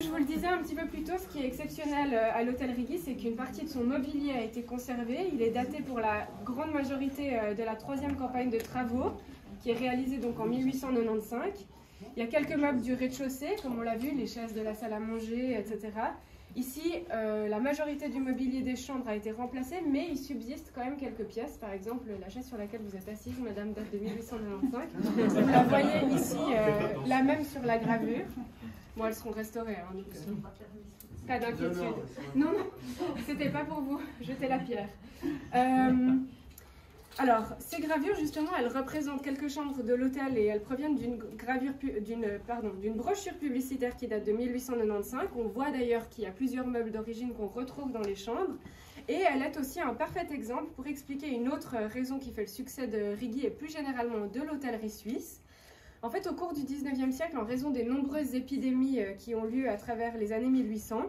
Je vous le disais un petit peu plus tôt, ce qui est exceptionnel à l'hôtel Rigi, c'est qu'une partie de son mobilier a été conservé. Il est daté pour la grande majorité de la 3e campagne de travaux, qui est réalisée donc en 1895. Il y a quelques meubles du rez-de-chaussée, comme on l'a vu, les chaises de la salle à manger, etc. Ici, la majorité du mobilier des chambres a été remplacée, mais il subsiste quand même quelques pièces. Par exemple, la chaise sur laquelle vous êtes assise, madame, date de 1895. Vous la voyez ici, la même sur la gravure. Bon, elles seront restaurées, hein, donc pas d'inquiétude. Non, c'était pas pour vous, jetez la pierre. Alors, ces gravures, justement, elles représentent quelques chambres de l'hôtel et elles proviennent d'une brochure publicitaire qui date de 1895. On voit d'ailleurs qu'il y a plusieurs meubles d'origine qu'on retrouve dans les chambres. Et elle est aussi un parfait exemple pour expliquer une autre raison qui fait le succès de Rigi et plus généralement de l'hôtellerie suisse. En fait, au cours du 19e siècle, en raison des nombreuses épidémies qui ont lieu à travers les années 1800,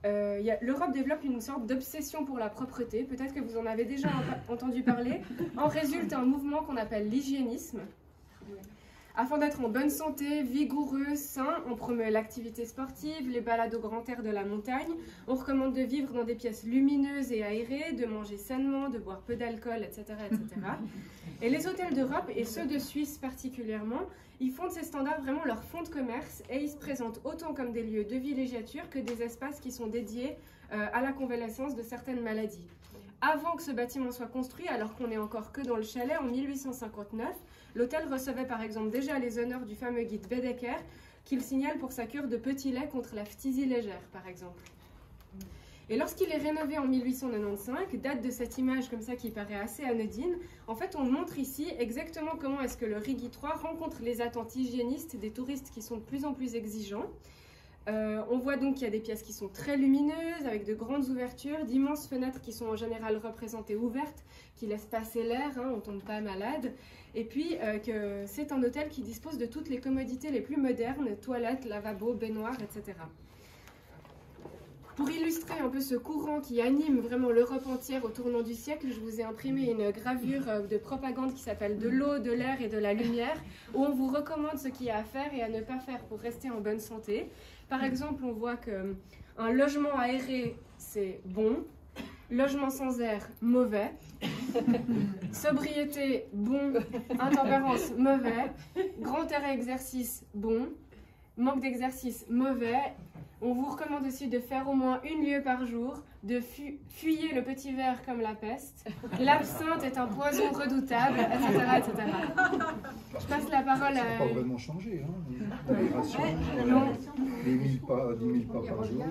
l'Europe développe une sorte d'obsession pour la propreté. Peut-être que vous en avez déjà entendu parler. En résulte un mouvement qu'on appelle l'hygiénisme. Afin d'être en bonne santé, vigoureux, sain, on promeut l'activité sportive, les balades au grand air de la montagne. On recommande de vivre dans des pièces lumineuses et aérées, de manger sainement, de boire peu d'alcool, etc., etc. Et les hôtels d'Europe, et ceux de Suisse particulièrement, ils font de ces standards vraiment leur fonds de commerce et ils se présentent autant comme des lieux de villégiature que des espaces qui sont dédiés à la convalescence de certaines maladies. Avant que ce bâtiment soit construit, alors qu'on n'est encore que dans le chalet, en 1859, l'hôtel recevait par exemple déjà les honneurs du fameux guide Baedeker, qu'il signale pour sa cure de petit lait contre la phtisie légère, par exemple. Et lorsqu'il est rénové en 1895, date de cette image comme ça qui paraît assez anodine, en fait on montre ici exactement comment est-ce que le Rigi 3 rencontre les attentes hygiénistes des touristes qui sont de plus en plus exigeants. On voit donc qu'il y a des pièces qui sont très lumineuses, avec de grandes ouvertures, d'immenses fenêtres qui sont en général représentées ouvertes, qui laissent passer l'air, hein, on ne tombe pas malade. Et puis que c'est un hôtel qui dispose de toutes les commodités les plus modernes, toilettes, lavabos, baignoires, etc. Pour illustrer un peu ce courant qui anime vraiment l'Europe entière au tournant du siècle, je vous ai imprimé une gravure de propagande qui s'appelle « De l'eau, de l'air et de la lumière » où on vous recommande ce qu'il y a à faire et à ne pas faire pour rester en bonne santé. Par exemple, on voit qu'un logement aéré, c'est bon. Logement sans air, mauvais. Sobriété, bon. Intempérance, mauvais. Grand air et exercice, bon. Manque d'exercice, mauvais. On vous recommande aussi de faire au moins 1 lieue par jour, de fuyer le petit verre comme la peste. L'absinthe est un poison redoutable, etc., etc. Je passe la parole à... Ça n'a pas vraiment changé, hein. L'aération, les 1000 pas, 10 000 pas par jour.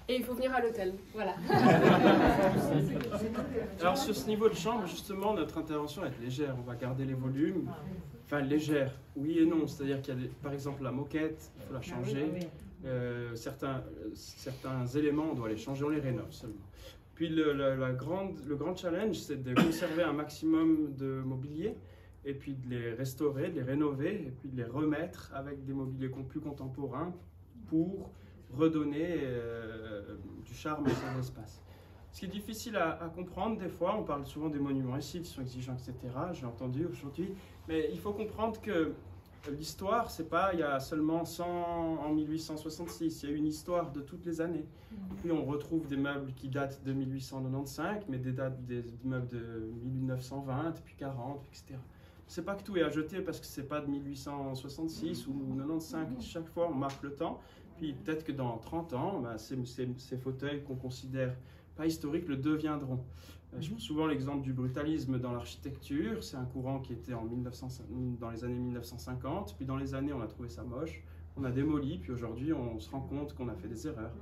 Et il faut venir à l'hôtel, voilà. Alors sur ce niveau de chambre, justement, notre intervention va être légère. On va garder les volumes, enfin légère, oui et non. C'est-à-dire qu'il y a par exemple la moquette, il faut la changer. Certains éléments, on doit les changer, on les rénove seulement. Puis le grand challenge, c'est de conserver un maximum de mobilier et puis de les restaurer, de les rénover et puis de les remettre avec des mobiliers plus contemporains pour redonner du charme à cet espace. Ce qui est difficile à comprendre des fois, on parle souvent des monuments ici qui sont exigeants, etc. J'ai entendu aujourd'hui, mais il faut comprendre que l'histoire, c'est pas il y a seulement 100 en 1866, il y a une histoire de toutes les années. Puis on retrouve des meubles qui datent de 1895, mais des meubles de 1920, puis 40, etc. C'est pas que tout est à jeter parce que c'est pas de 1866 ou 95, chaque fois on marque le temps. Puis peut-être que dans 30 ans, bah, ces fauteuils qu'on considère pas historiques le deviendront. Je prends souvent l'exemple du brutalisme dans l'architecture. C'est un courant qui était dans les années 1950. Puis dans les années, on a trouvé ça moche. On a démoli. Puis aujourd'hui, on se rend compte qu'on a fait des erreurs.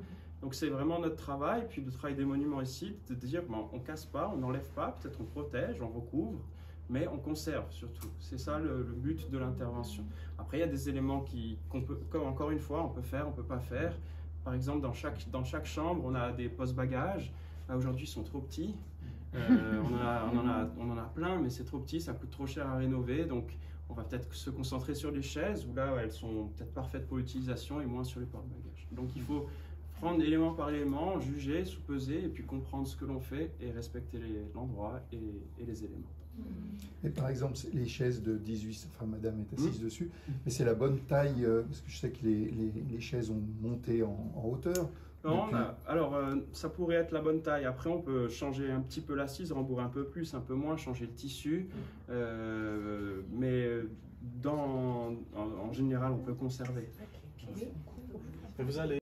Donc c'est vraiment notre travail. Puis le travail des monuments ici, de dire bon, on casse pas, on n'enlève pas. Peut-être on protège, on recouvre. Mais on conserve surtout. C'est ça le but de l'intervention. Après, il y a des éléments qu'on peut, comme encore une fois, on peut faire, on peut pas faire. Par exemple, dans chaque chambre, on a des poste-bagages. Aujourd'hui, ils sont trop petits. On en a plein, mais c'est trop petit, ça coûte trop cher à rénover. Donc, on va peut-être se concentrer sur les chaises, où là, elles sont peut-être parfaites pour l'utilisation et moins sur les porte-bagages. Donc, il faut prendre élément par élément, juger, sous-peser, et puis comprendre ce que l'on fait et respecter l'endroit et les éléments. Et par exemple, les chaises de 18, enfin madame est assise dessus, mais c'est la bonne taille, parce que je sais que les chaises ont monté en hauteur. Non, alors ça pourrait être la bonne taille. Après, on peut changer un petit peu l'assise, rembourrer un peu plus, un peu moins, changer le tissu. Mais en général, on peut conserver. Vous allez